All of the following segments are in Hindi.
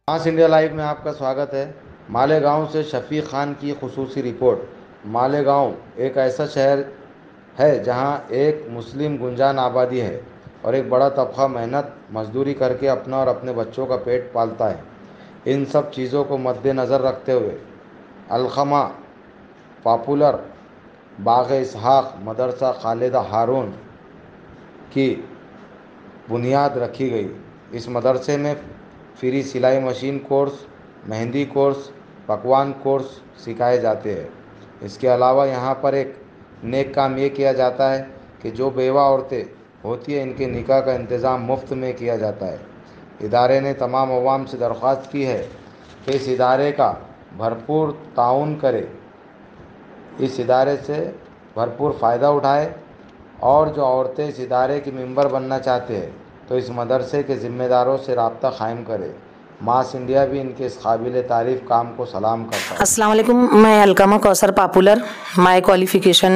मास इंडिया लाइव में आपका स्वागत है। मालेगांव से शफीक खान की खुसूसी रिपोर्ट। मालेगांव एक ऐसा शहर है जहां एक मुस्लिम गुंजान आबादी है और एक बड़ा तबका मेहनत मजदूरी करके अपना और अपने बच्चों का पेट पालता है। इन सब चीज़ों को मद्देनज़र रखते हुए अलखमा पॉपुलर बाग़ इसहाक मदरसा खालिदा हारून की बुनियाद रखी गई। इस मदरसे में फ्री सिलाई मशीन कोर्स, मेहंदी कोर्स, पकवान कोर्स सिखाए जाते हैं। इसके अलावा यहाँ पर एक नेक काम ये किया जाता है कि जो बेवा औरतें होती हैं इनके निकाह का इंतज़ाम मुफ्त में किया जाता है। इदारे ने तमाम अवाम से दरख्वास्त की है कि इस इदारे का भरपूर ताउन करे, इस इदारे से भरपूर फ़ायदा उठाए और जो औरतें इस इदारे की मेंबर बनना चाहते हैं तो इस मदरसे के ज़िम्मेदारों से राब्ता कायम करें। मास इंडिया भी इनके इस काबिल तारीफ़ काम को सलाम करता है। अस्सलाम वालेकुम। मैं अलकमा कौसर पॉपुलर, माई क्वालिफ़िकेशन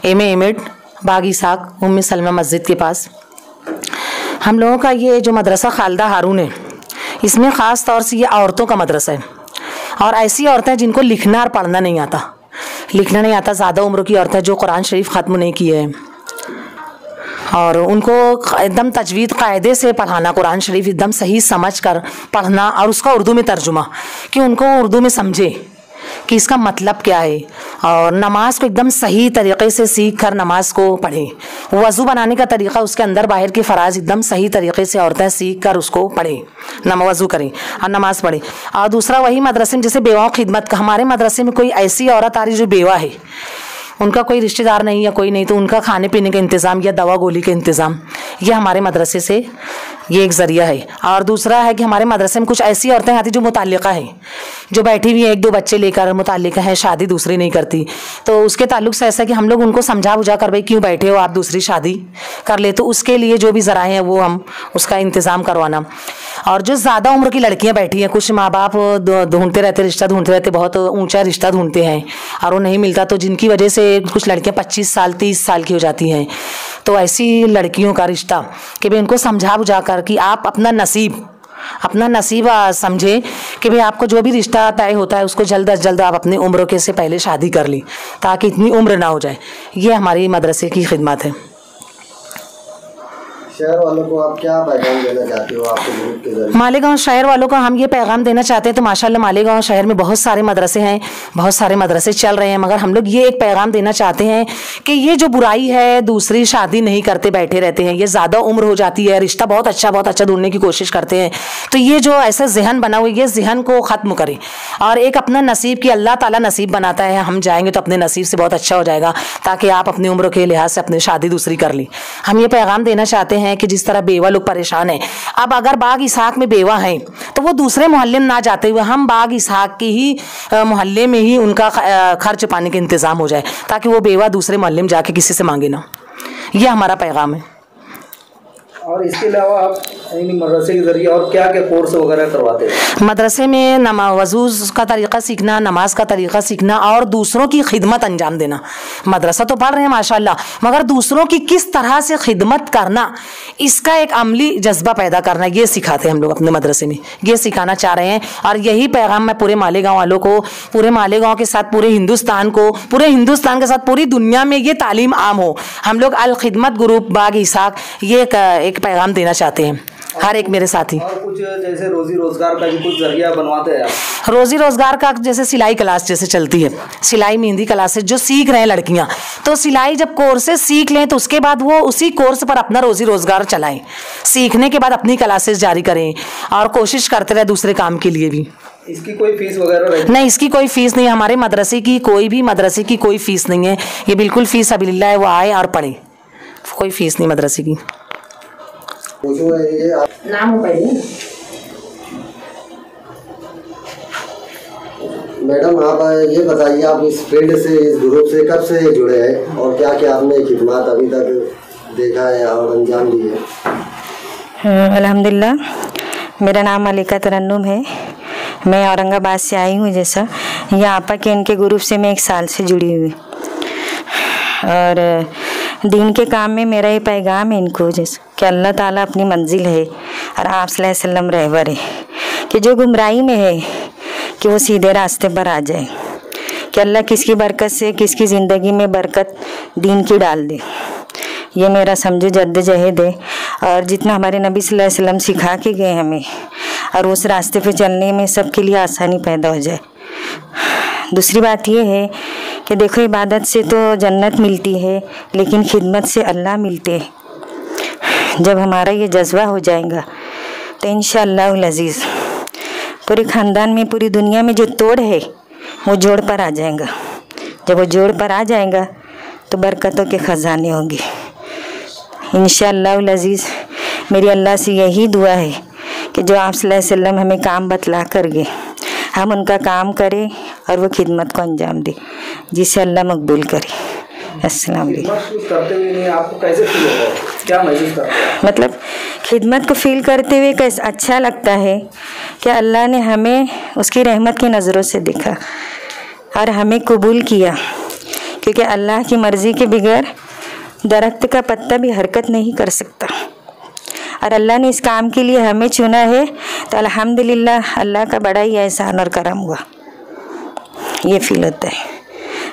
एम एड बाग़ इसहाक उम्मे सलमा मस्जिद के पास। हम लोगों का ये जो मदरसा खालिदा हारून है, इसमें ख़ास तौर से ये औरतों का मदरसा है और ऐसी औरतें जिनको लिखना और पढ़ना नहीं आता, ज़्यादा उम्र की औरतें जो कुरान शरीफ ख़त्म नहीं किए हैं और उनको एकदम तजवीद कायदे से पढ़ाना, कुरान शरीफ एकदम सही समझ कर पढ़ना और उसका उर्दू में तर्जुमा कि उनको उर्दू में समझे कि इसका मतलब क्या है, और नमाज को एकदम सही तरीक़े से सीख कर नमाज को पढ़ें। वज़ू बनाने का तरीक़ा, उसके अंदर बाहर के फ़राज़ एकदम सही तरीक़े से औरतें सीख कर उसको पढ़ें, वज़ू करें और नमाज़ पढ़ें। और दूसरा वही मदरसे में जैसे बेवाओं खिदमत का, हमारे मदरसे में कोई ऐसी औरत आ रही जो बेवा है, उनका कोई रिश्तेदार नहीं या कोई नहीं, तो उनका खाने पीने का इंतज़ाम या दवा गोली का इंतज़ाम ये हमारे मदरसे से ये एक ज़रिया है। और दूसरा है कि हमारे मदरसे में कुछ ऐसी औरतें आती जो मुताल्लिक़ा हैं, जो बैठी हुई हैं, एक दो बच्चे लेकर मुताल्लिक़ा हैं, शादी दूसरी नहीं करती, तो उसके ताल्लुक़ से ऐसा कि हम लोग उनको समझा बुझा कर भाई क्यों बैठे हो, आप दूसरी शादी कर ले, तो उसके लिए जो भी ज़राए हैं वो हम उसका इंतज़ाम करवाना। और जो ज़्यादा उम्र की लड़कियां बैठी हैं, कुछ माँ बाप ढूंढते रहते, रिश्ता ढूंढते रहते, बहुत ऊंचा रिश्ता ढूंढते हैं और वो नहीं मिलता, तो जिनकी वजह से कुछ लड़कियां 25 साल 30 साल की हो जाती हैं, तो ऐसी लड़कियों का रिश्ता कि भाई उनको समझा बुझा कर कि आप अपना नसीब समझे कि भाई आपको जो भी रिश्ता तय होता है उसको जल्द अज जल्द आप अपनी उम्र के से पहले शादी कर ली ताकि इतनी उम्र ना हो जाए। ये हमारी मदरसे की खिदमत है। शहर वालों को आप क्या पैगाम देना चाहते हो आपके ग्रुप के जरिए? मालेगांव शहर वालों को हम ये पैगाम देना चाहते हैं, तो माशाल्लाह मालेगांव शहर में बहुत सारे मदरसे हैं, बहुत सारे मदरसे चल रहे हैं, मगर हम लोग ये एक पैगाम देना चाहते हैं कि ये जो बुराई है, दूसरी शादी नहीं करते बैठे रहते हैं, ये ज़्यादा उम्र हो जाती है, रिश्ता बहुत अच्छा ढूंढने की कोशिश करते हैं, तो ये जो ऐसा जहन बना हुआ है, ये जहन को ख़त्म करें और एक अपना नसीब की अल्लाह ताला नसीब बनाता है, हम जाएंगे तो अपने नसीब से बहुत अच्छा हो जाएगा, ताकि आप अपनी उम्र के लिहाज से अपनी शादी दूसरी कर ली। हम ये पैगाम देना चाहते हैं कि जिस तरह बेवा लोग परेशान हैं, अब अगर बाग़ इसहाक में बेवा हैं तो वो दूसरे मोहल्ले में ना जाते हुए हम बाग़ इसहाक के ही मोहल्ले में ही उनका खर्च पाने का इंतज़ाम हो जाए, ताकि वो बेवा दूसरे मोहल्ले में जाके किसी से मांगे ना। ये हमारा पैगाम है। और इसके अलावा आप मदरसे के जरिए और क्या क्या कोर्स वगैरह करवाते हैं? मदरसे में वज़ू का तरीक़ा सीखना, नमाज का तरीक़ा सीखना और दूसरों की खिदमत अंजाम देना। मदरसा तो पढ़ रहे हैं माशाल्लाह, मगर दूसरों की किस तरह से खिदमत करना, इसका एक अमली जज्बा पैदा करना, ये सिखाते हैं हम लोग अपने मदरसे में, ये सिखाना चाह रहे हैं। और यही पैगाम मैं पूरे मालेगांव वालों को, पूरे मालेगांव के साथ पूरे हिंदुस्तान को, पूरे हिंदुस्तान के साथ पूरी दुनिया में ये तालीम आम हो। हम लोग अल खिदमत ग्रुप बाग़ इसहाक ये एक पैगाम देना चाहते हैं, हर एक मेरे साथी। और कुछ जैसे रोजी रोजगार का भी कुछ जरिया बनवाते हैं आप? रोजी रोजगार का जैसे सिलाई क्लास जैसे चलती है, सिलाई मेहंदी क्लासेस जो सीख रहे हैं लड़कियां, तो सिलाई जब कोर्सेज सीख लें तो उसके बाद वो उसी कोर्स पर अपना रोजी रोजगार चलाएं, सीखने के बाद अपनी क्लासेस जारी करें और कोशिश करते रहे दूसरे काम के लिए भी। इसकी कोई फीस वगैरह नहीं, इसकी कोई फीस नहीं है। हमारे मदरसे की कोई फीस नहीं है, ये बिल्कुल फीस सबिलिल्लाह है, वो आए और पढ़े, कोई फीस नहीं मदरसे की। नाम मैडम आप ये बताइए, आप इस फील्ड से, इस ग्रुप से कब से जुड़े हैं और क्या क्या आपने खिदमत अभी तक देखा है और अंजाम दिए? अल्हम्दुलिल्लाह, मेरा नाम मलिका तरन्नुम है, मैं औरंगाबाद से आई हूँ। जैसा यहाँ आपा के इनके ग्रुप से मैं 1 साल से जुड़ी हुई और दीन के काम में मेरा ये पैगाम है इनको, जैसे कि अल्लाह ताला अपनी मंजिल है और आप सल्लल्लाहु अलैहि वसल्लम रहबर है, कि जो गुमराही में है कि वो सीधे रास्ते पर आ जाए, कि अल्लाह किसकी बरकत से किसकी ज़िंदगी में बरकत दीन की डाल दे। ये मेरा समझो जद्दोजहद है, और जितना हमारे नबी सल्लल्लाहु अलैहि वसल्लम सिखा के गए हमें, और उस रास्ते पे चलने में सबके लिए आसानी पैदा हो जाए। दूसरी बात ये है कि देखो, इबादत से तो जन्नत मिलती है, लेकिन खिदमत से अल्लाह मिलते हैं। जब हमारा ये जज्बा हो जाएगा तो इंशाअल्लाह अज़ीज़ पूरे ख़ानदान में, पूरी दुनिया में जो तोड़ है वो जोड़ पर आ जाएगा। जब वो जोड़ पर आ जाएगा तो बरकतों के ख़जाने होंगे इंशाअल्लाह अज़ीज़। मेरी अल्लाह से यही दुआ है कि जो आप सल्लल्लाहु अलैहि वसल्लम हमें काम बतला कर गए, हम उनका काम करें और वो खिदमत को अंजाम दें, जिसे अल्लाह मकबूल करे। अस्सलाम वालेकुम। करते हुए नहीं आपको कैसे फील होता है, क्या महसूस करते हैं? मतलब खिदमत को फील करते हुए कैसे अच्छा लगता है कि अल्लाह ने हमें उसकी रहमत की नज़रों से देखा और हमें कबूल किया, क्योंकि अल्लाह की मर्ज़ी के बगैर दरख्त का पत्ता भी हरकत नहीं कर सकता, और अल्लाह ने इस काम के लिए हमें चुना है। तो अल्हम्दुलिल्लाह अल्लाह का बड़ा ही एहसान और करम हुआ, ये फील होता है।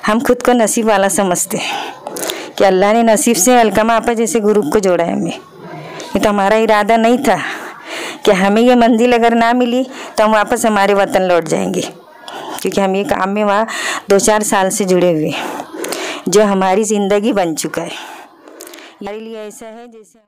हम खुद को नसीब वाला समझते हैं कि अल्लाह ने नसीब से अलकमा आपा जैसे ग्रुप को जोड़ा है हमें। ये तो हमारा इरादा नहीं था कि हमें ये मंजिल अगर ना मिली तो हम वापस हमारे वतन लौट जाएंगे, क्योंकि हम ये काम में वहाँ 2-4 साल से जुड़े हुए, जो हमारी ज़िंदगी बन चुका है। हमारे लिए ऐसा है जैसे